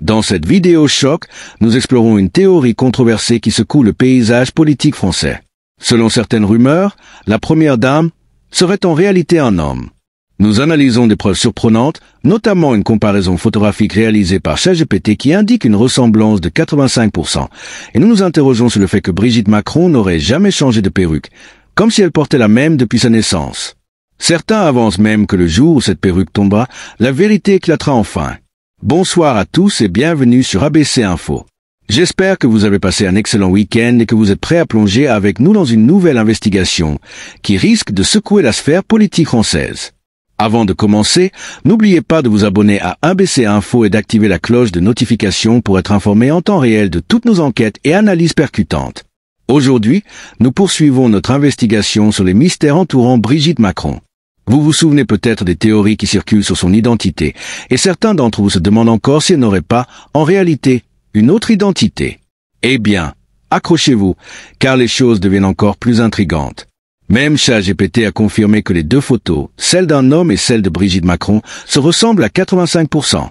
Dans cette vidéo choc, nous explorons une théorie controversée qui secoue le paysage politique français. Selon certaines rumeurs, la première dame serait en réalité un homme. Nous analysons des preuves surprenantes, notamment une comparaison photographique réalisée par ChatGPT qui indique une ressemblance de 85%. Et nous nous interrogeons sur le fait que Brigitte Macron n'aurait jamais changé de perruque, comme si elle portait la même depuis sa naissance. Certains avancent même que le jour où cette perruque tombera, la vérité éclatera enfin. Bonsoir à tous et bienvenue sur ABC Info. J'espère que vous avez passé un excellent week-end et que vous êtes prêts à plonger avec nous dans une nouvelle investigation qui risque de secouer la sphère politique française. Avant de commencer, n'oubliez pas de vous abonner à ABC Info et d'activer la cloche de notification pour être informé en temps réel de toutes nos enquêtes et analyses percutantes. Aujourd'hui, nous poursuivons notre investigation sur les mystères entourant Brigitte Macron. Vous vous souvenez peut-être des théories qui circulent sur son identité, et certains d'entre vous se demandent encore si elle n'aurait pas, en réalité, une autre identité. Eh bien, accrochez-vous, car les choses deviennent encore plus intrigantes. Même ChatGPT a confirmé que les deux photos, celle d'un homme et celle de Brigitte Macron, se ressemblent à 85%.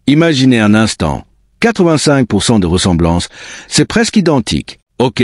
Imaginez un instant, 85% de ressemblance, c'est presque identique. Ok,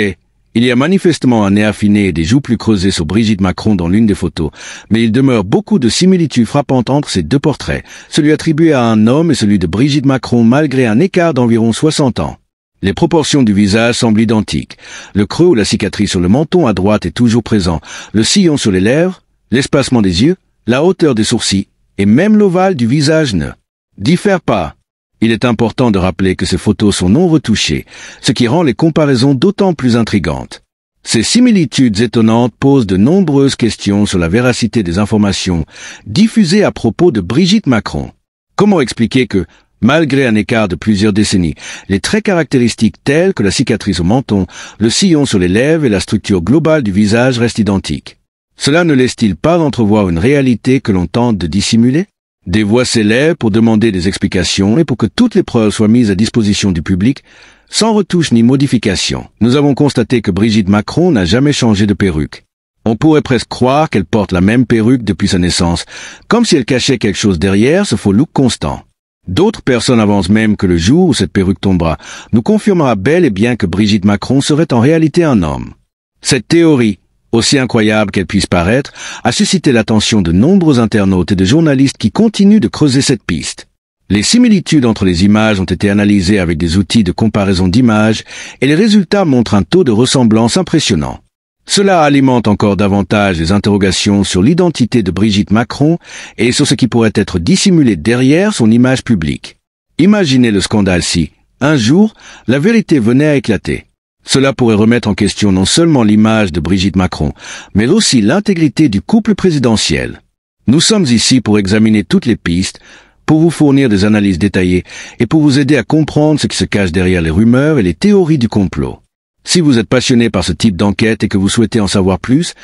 il y a manifestement un nez affiné et des joues plus creusées sur Brigitte Macron dans l'une des photos, mais il demeure beaucoup de similitudes frappantes entre ces deux portraits, celui attribué à un homme et celui de Brigitte Macron malgré un écart d'environ 60 ans. Les proportions du visage semblent identiques. Le creux ou la cicatrice sur le menton à droite est toujours présent, le sillon sur les lèvres, l'espacement des yeux, la hauteur des sourcils, et même l'ovale du visage ne diffèrent pas. Il est important de rappeler que ces photos sont non retouchées, ce qui rend les comparaisons d'autant plus intrigantes. Ces similitudes étonnantes posent de nombreuses questions sur la véracité des informations diffusées à propos de Brigitte Macron. Comment expliquer que, malgré un écart de plusieurs décennies, les traits caractéristiques tels que la cicatrice au menton, le sillon sur les lèvres et la structure globale du visage restent identiques? Cela ne laisse-t-il pas d'entrevoir une réalité que l'on tente de dissimuler? Des voix s'élèvent pour demander des explications et pour que toutes les preuves soient mises à disposition du public, sans retouche ni modification. Nous avons constaté que Brigitte Macron n'a jamais changé de perruque. On pourrait presque croire qu'elle porte la même perruque depuis sa naissance, comme si elle cachait quelque chose derrière ce faux look constant. D'autres personnes avancent même que le jour où cette perruque tombera, nous confirmera bel et bien que Brigitte Macron serait en réalité un homme. Cette théorie, aussi incroyable qu'elle puisse paraître, a suscité l'attention de nombreux internautes et de journalistes qui continuent de creuser cette piste. Les similitudes entre les images ont été analysées avec des outils de comparaison d'images et les résultats montrent un taux de ressemblance impressionnant. Cela alimente encore davantage les interrogations sur l'identité de Brigitte Macron et sur ce qui pourrait être dissimulé derrière son image publique. Imaginez le scandale si, un jour, la vérité venait à éclater. Cela pourrait remettre en question non seulement l'image de Brigitte Macron, mais aussi l'intégrité du couple présidentiel. Nous sommes ici pour examiner toutes les pistes, pour vous fournir des analyses détaillées et pour vous aider à comprendre ce qui se cache derrière les rumeurs et les théories du complot. Si vous êtes passionné par ce type d'enquête et que vous souhaitez en savoir plus,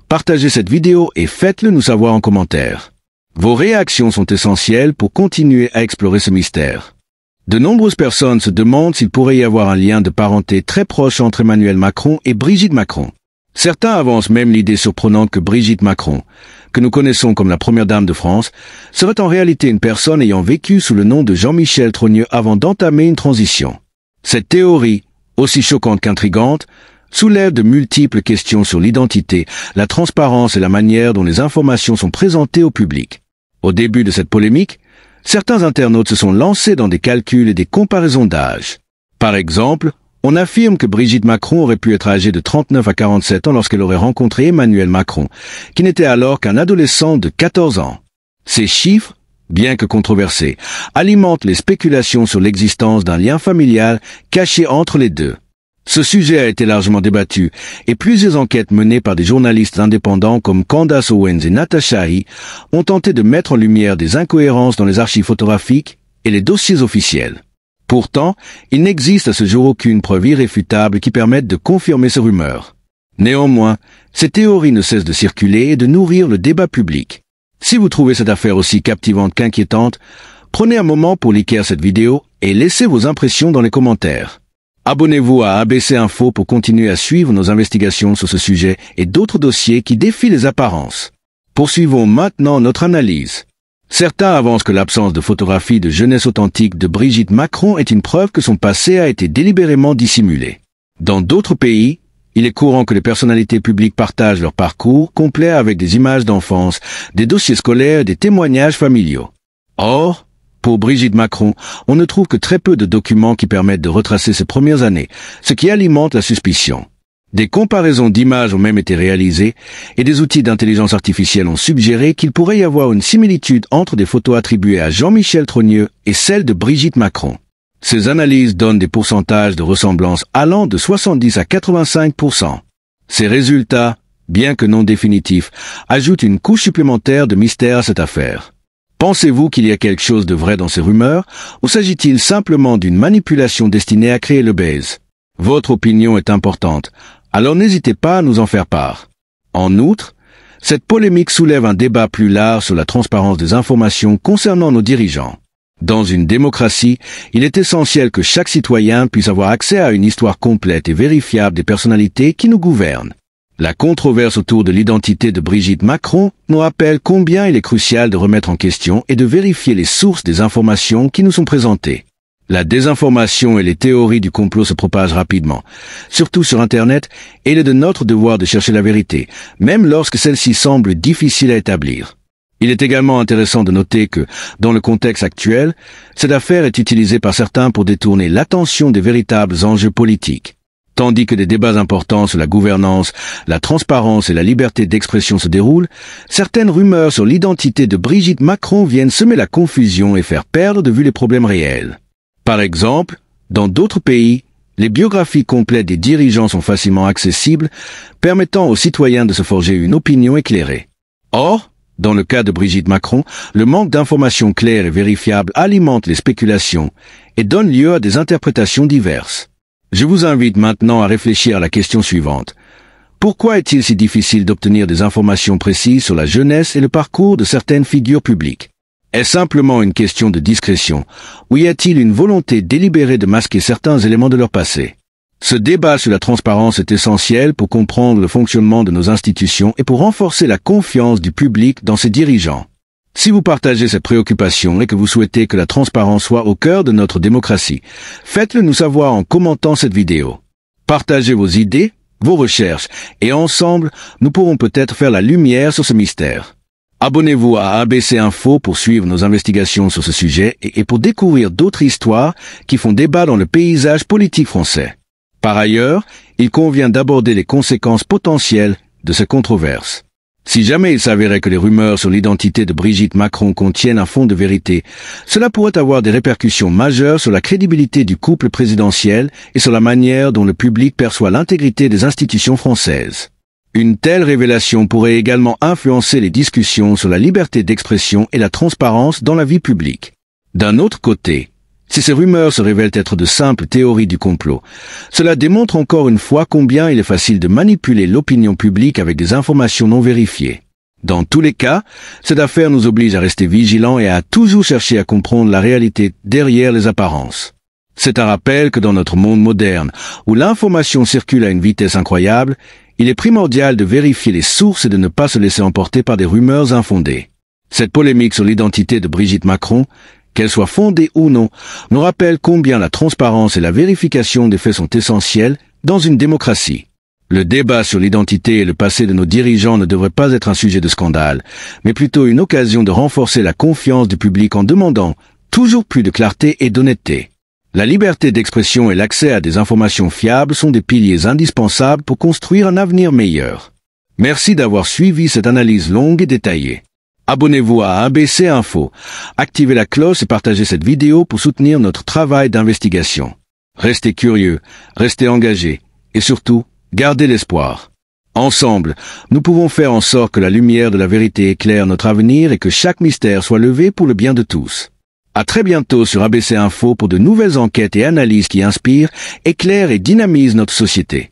partagez cette vidéo et faites-le nous savoir en commentaire. Vos réactions sont essentielles pour continuer à explorer ce mystère. De nombreuses personnes se demandent s'il pourrait y avoir un lien de parenté très proche entre Emmanuel Macron et Brigitte Macron. Certains avancent même l'idée surprenante que Brigitte Macron, que nous connaissons comme la première dame de France, serait en réalité une personne ayant vécu sous le nom de Jean-Michel Trogneux avant d'entamer une transition. Cette théorie, aussi choquante qu'intrigante, soulève de multiples questions sur l'identité, la transparence et la manière dont les informations sont présentées au public. Au début de cette polémique, certains internautes se sont lancés dans des calculs et des comparaisons d'âge. Par exemple, on affirme que Brigitte Macron aurait pu être âgée de 39 à 47 ans lorsqu'elle aurait rencontré Emmanuel Macron, qui n'était alors qu'un adolescent de 14 ans. Ces chiffres, bien que controversés, alimentent les spéculations sur l'existence d'un lien familial caché entre les deux. Ce sujet a été largement débattu et plusieurs enquêtes menées par des journalistes indépendants comme Candace Owens et Natasha He ont tenté de mettre en lumière des incohérences dans les archives photographiques et les dossiers officiels. Pourtant, il n'existe à ce jour aucune preuve irréfutable qui permette de confirmer ces rumeurs. Néanmoins, ces théories ne cessent de circuler et de nourrir le débat public. Si vous trouvez cette affaire aussi captivante qu'inquiétante, prenez un moment pour liker cette vidéo et laissez vos impressions dans les commentaires. Abonnez-vous à ABC Info pour continuer à suivre nos investigations sur ce sujet et d'autres dossiers qui défient les apparences. Poursuivons maintenant notre analyse. Certains avancent que l'absence de photographie de jeunesse authentique de Brigitte Macron est une preuve que son passé a été délibérément dissimulé. Dans d'autres pays, il est courant que les personnalités publiques partagent leur parcours complet avec des images d'enfance, des dossiers scolaires et des témoignages familiaux. Or, pour Brigitte Macron, on ne trouve que très peu de documents qui permettent de retracer ses premières années, ce qui alimente la suspicion. Des comparaisons d'images ont même été réalisées et des outils d'intelligence artificielle ont suggéré qu'il pourrait y avoir une similitude entre des photos attribuées à Jean-Michel Trogneux et celles de Brigitte Macron. Ces analyses donnent des pourcentages de ressemblance allant de 70 à 85%. Ces résultats, bien que non définitifs, ajoutent une couche supplémentaire de mystère à cette affaire. Pensez-vous qu'il y a quelque chose de vrai dans ces rumeurs, ou s'agit-il simplement d'une manipulation destinée à créer le buzz? Votre opinion est importante, alors n'hésitez pas à nous en faire part. En outre, cette polémique soulève un débat plus large sur la transparence des informations concernant nos dirigeants. Dans une démocratie, il est essentiel que chaque citoyen puisse avoir accès à une histoire complète et vérifiable des personnalités qui nous gouvernent. La controverse autour de l'identité de Brigitte Macron nous rappelle combien il est crucial de remettre en question et de vérifier les sources des informations qui nous sont présentées. La désinformation et les théories du complot se propagent rapidement, surtout sur Internet, et il est de notre devoir de chercher la vérité, même lorsque celle-ci semble difficile à établir. Il est également intéressant de noter que, dans le contexte actuel, cette affaire est utilisée par certains pour détourner l'attention des véritables enjeux politiques. Tandis que des débats importants sur la gouvernance, la transparence et la liberté d'expression se déroulent, certaines rumeurs sur l'identité de Brigitte Macron viennent semer la confusion et faire perdre de vue les problèmes réels. Par exemple, dans d'autres pays, les biographies complètes des dirigeants sont facilement accessibles, permettant aux citoyens de se forger une opinion éclairée. Or, dans le cas de Brigitte Macron, le manque d'informations claires et vérifiables alimente les spéculations et donne lieu à des interprétations diverses. Je vous invite maintenant à réfléchir à la question suivante. Pourquoi est-il si difficile d'obtenir des informations précises sur la jeunesse et le parcours de certaines figures publiques? Est-ce simplement une question de discrétion, ou y a-t-il une volonté délibérée de masquer certains éléments de leur passé? Ce débat sur la transparence est essentiel pour comprendre le fonctionnement de nos institutions et pour renforcer la confiance du public dans ses dirigeants. Si vous partagez cette préoccupation et que vous souhaitez que la transparence soit au cœur de notre démocratie, faites-le nous savoir en commentant cette vidéo. Partagez vos idées, vos recherches, et ensemble, nous pourrons peut-être faire la lumière sur ce mystère. Abonnez-vous à ABC Info pour suivre nos investigations sur ce sujet et pour découvrir d'autres histoires qui font débat dans le paysage politique français. Par ailleurs, il convient d'aborder les conséquences potentielles de ces controverses. Si jamais il s'avérait que les rumeurs sur l'identité de Brigitte Macron contiennent un fond de vérité, cela pourrait avoir des répercussions majeures sur la crédibilité du couple présidentiel et sur la manière dont le public perçoit l'intégrité des institutions françaises. Une telle révélation pourrait également influencer les discussions sur la liberté d'expression et la transparence dans la vie publique. D'un autre côté, si ces rumeurs se révèlent être de simples théories du complot, cela démontre encore une fois combien il est facile de manipuler l'opinion publique avec des informations non vérifiées. Dans tous les cas, cette affaire nous oblige à rester vigilants et à toujours chercher à comprendre la réalité derrière les apparences. C'est un rappel que dans notre monde moderne, où l'information circule à une vitesse incroyable, il est primordial de vérifier les sources et de ne pas se laisser emporter par des rumeurs infondées. Cette polémique sur l'identité de Brigitte Macron, qu'elle soit fondée ou non, nous rappelle combien la transparence et la vérification des faits sont essentielles dans une démocratie. Le débat sur l'identité et le passé de nos dirigeants ne devrait pas être un sujet de scandale, mais plutôt une occasion de renforcer la confiance du public en demandant toujours plus de clarté et d'honnêteté. La liberté d'expression et l'accès à des informations fiables sont des piliers indispensables pour construire un avenir meilleur. Merci d'avoir suivi cette analyse longue et détaillée. Abonnez-vous à ABC Info, activez la cloche et partagez cette vidéo pour soutenir notre travail d'investigation. Restez curieux, restez engagés et surtout, gardez l'espoir. Ensemble, nous pouvons faire en sorte que la lumière de la vérité éclaire notre avenir et que chaque mystère soit levé pour le bien de tous. À très bientôt sur ABC Info pour de nouvelles enquêtes et analyses qui inspirent, éclairent et dynamisent notre société.